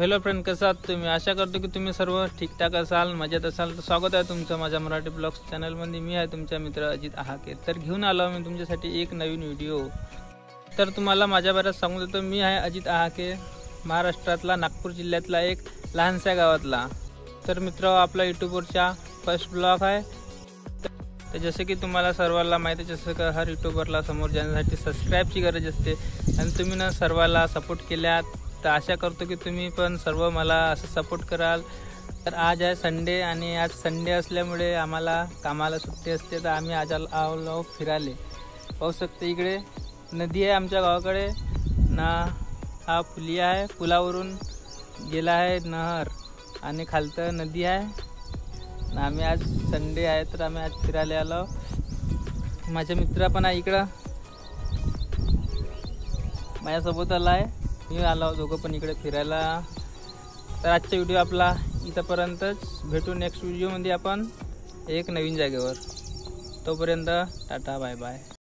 Hello friend, कसा आहात तुम्ही? आशा करतो की तुम्ही सर्व ठीकठाक असाल, मजेत असाल. तर स्वागत आहे तुमचं माझ्या मराठी ब्लॉग्स चॅनलमध्ये. मी आहे तुमचा मित्र अजित आहाके. तर घेऊन आलो मी तुमच्यासाठी एक नवीन व्हिडिओ. तर तुम्हाला माझ्याबरोबर सांगू देतो, मी आहे अजित आहाके, महाराष्ट्रातला नागपूर जिल्ह्यातला एक लहानशा गावातला. तर मित्र, आपला यूट्यूबवरचा फर्स्ट ब्लॉग आहे. तर जसे की तुम्हाला सर्वांना माहिती आहे, जसं का हर यूट्यूबरला समोर जाण्यासाठी सबस्क्राईबची गरज असते. आणि तुम्ही ना सर्वांना सपोर्ट केल्यात, तर आशा करतो की तुम्ही पण सर्व मला असं सपोर्ट कराल. तर आज आहे संडे आणि आज संडे असल्यामुळे आम्हाला कामाला सुट्टी असते. तर आम्ही आज आलो फिरायला. पाहू शकते इकडे नदी आहे आमच्या गावाकडे ना. हा पुलिया आहे, पुलावरून गेला आहे नहर आणि खालतं नदी आहे. आम्ही आज संडे आहे तर आम्ही आज फिरायला आलो. माझे मित्र पण आहे इकडं, माझ्यासोबत आला आहे. मी आलो, दोघं पण इकडे फिरायला. तर आजचा व्हिडिओ आपला इथंपर्यंतच. भेटू नेक्स्ट व्हिडिओमध्ये आपण एक नवीन जागेवर. तोपर्यंत टाटा, बाय बाय.